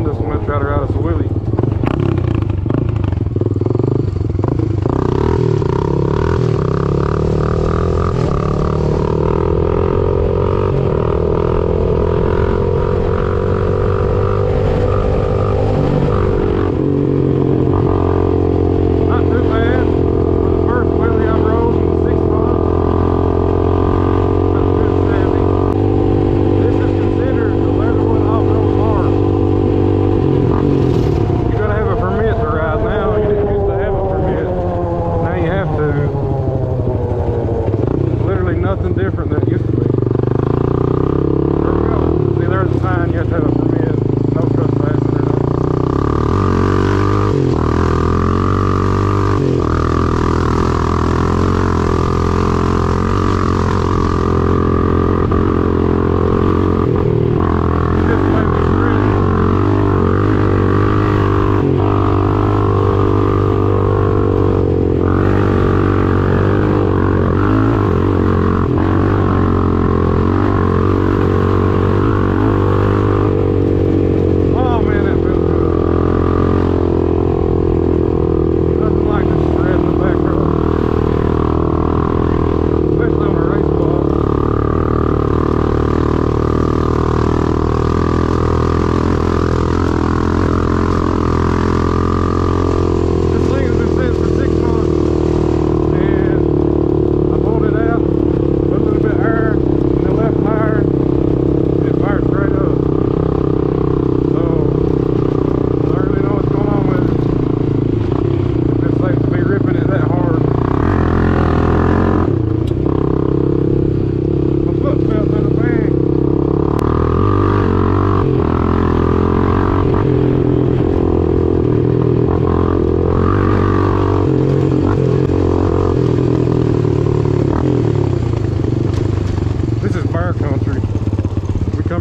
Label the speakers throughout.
Speaker 1: behind us and we'll try to ride us a wheelie.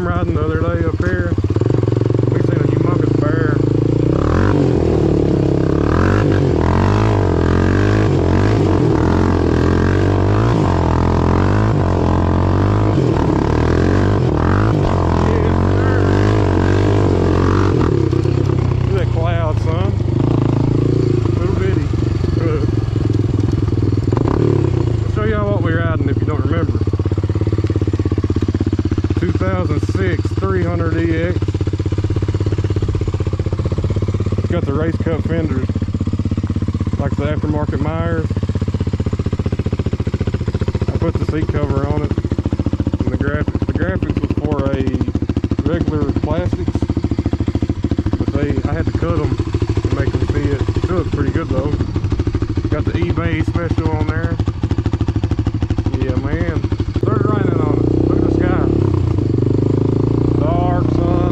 Speaker 1: Riding the other day up here, we seen a humongous bear. Look at that cloud, son. Little bitty. I'll show y'all what we're riding if you don't remember. 2006 300EX. Got the race cup fenders, like the aftermarket Myers. I put the seat cover on it, and the graphics was for a regular plastics, but I had to cut them to make them fit. It still looks pretty good though. Got the eBay special on there. Yeah, man. Started raining on us. Look at the sky. Dark, sun.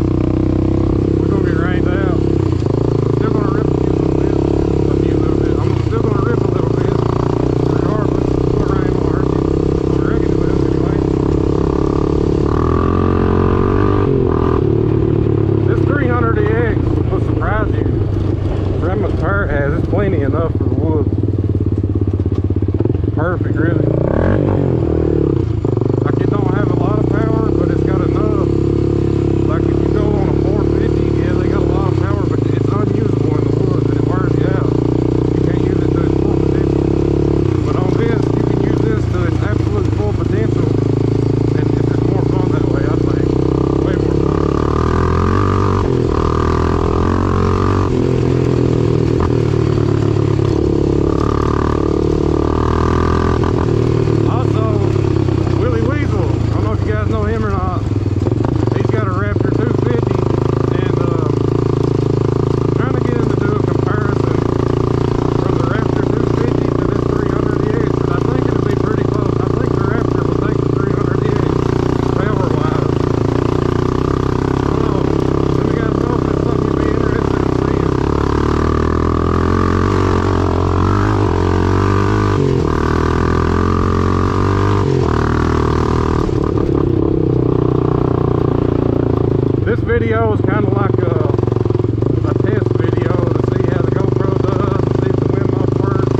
Speaker 1: We're gonna get rained out. I'm still gonna rip a few little bit. I'm still gonna rip a little bit. Regardless, the rain will hurt you. I reckon it will anyway. This 300EX will surprise you. For how much power it has, it's plenty enough for the woods. Perfect, really. Like, it don't have a lot of power, but it's got enough. Like, if you go on a 450, yeah, they got a lot of power, but it's unusable in the woods and it burns you out. You can't use it to its full potential. But on this, you can use this to its absolute full potential, and it's just more fun that way, I think. Way more fun. This video is kind of like a test video to see how the GoPro does, to see if the wind muff works,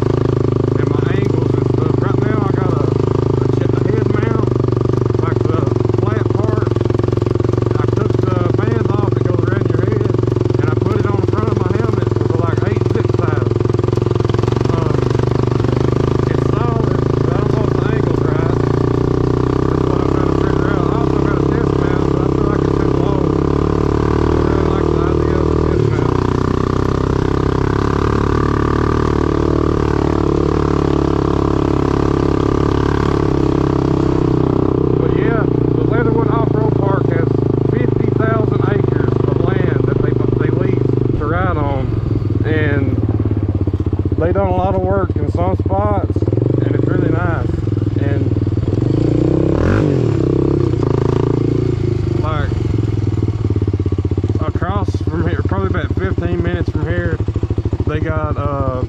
Speaker 1: and my angles and stuff. Right now I got a head mount, like the flat part. I took the band off that goes around your head, they done a lot of work in some spots, and it's really nice. And like across from here, probably about 15 minutes from here, they got a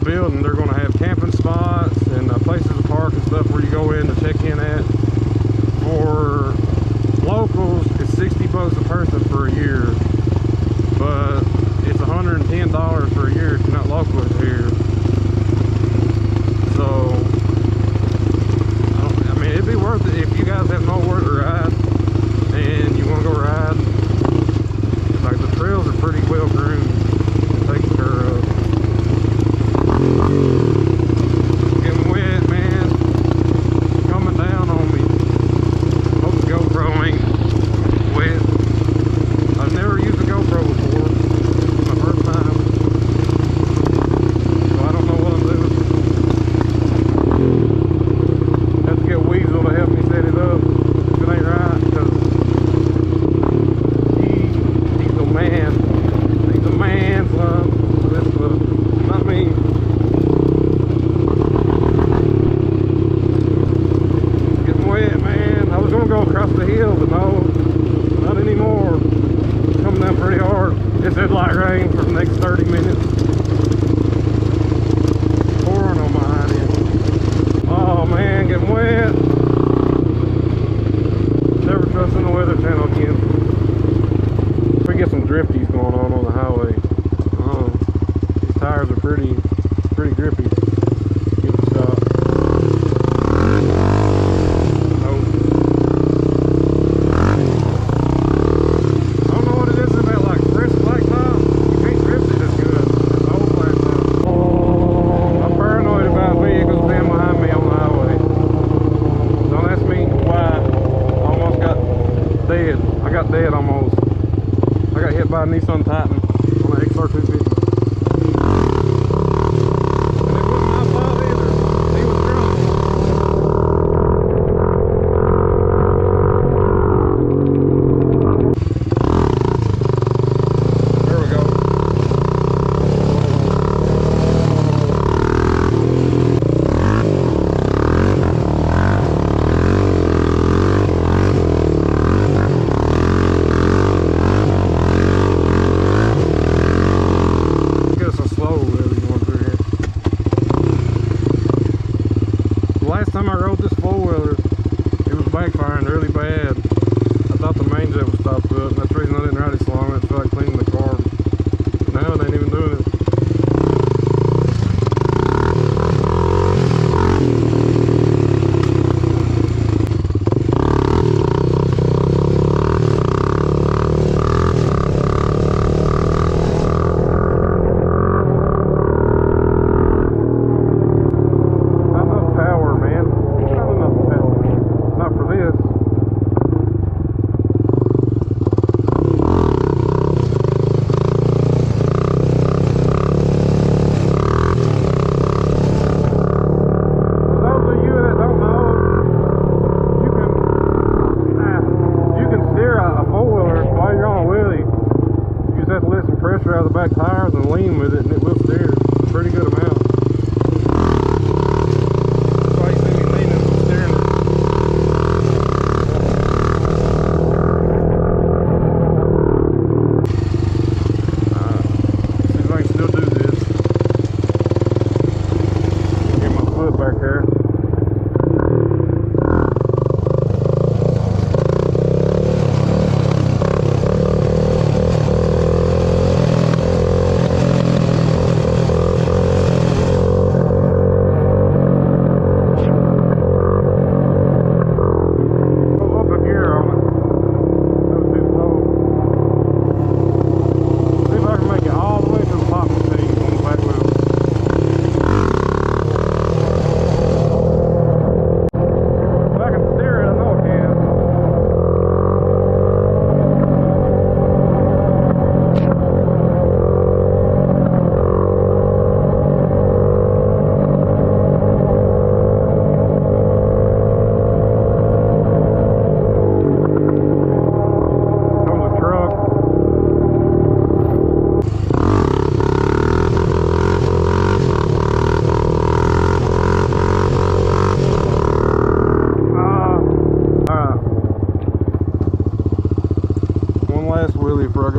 Speaker 1: building. They're going to have camping spots and places to park and stuff where you go in to check in at. For locals, it's $60 a person for a year, but it's $110 for a year if you're not local here. So I mean, it'd be worth it if you guys have nowhere to ride and you want to go ride. Like, the trails are pretty well groomed and taken care of. Getting wet, man. Coming down on me. Hope the GoPro ain't wet. I've never used a GoPro before. It's my first time. So I don't know what I'm doing. Have to get Weasel to help me set it up if it ain't right, because he's the man. He's the man, son. This not me. Getting wet, man. I was gonna go across the hill, but no, not anymore. It's coming down pretty hard. It said light rain for the next 30 minutes. Pouring on my idea. Oh man, getting wet. Never trust in the Weather Channel again. We get some drifties going on the highway. Oh, these tires are pretty grippy. Get the shot. Oh. I don't know what it is about like fresh blacktop. You can't drift it as good as old blacktop. I'm paranoid about vehicles being behind me on the highway. Don't ask me why. I almost got dead. I got dead almost. I got hit by a Nissan Titan on an XR250. And it wasn't my fault either. He was drunk. There we go. Last time I rode this four-wheeler, it was backfiring really bad. I thought the main jet was stopped up, and that's the reason I didn't ride it so long. I felt like cleaning the car. Now it ain't even doing it. Pressure out of the back tires and lean with it, and it will steer a pretty good amount. That's why you see me leaning and steering it. See if I can still do this. Get my foot back there.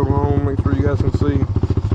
Speaker 1: from home. Make sure you guys can see.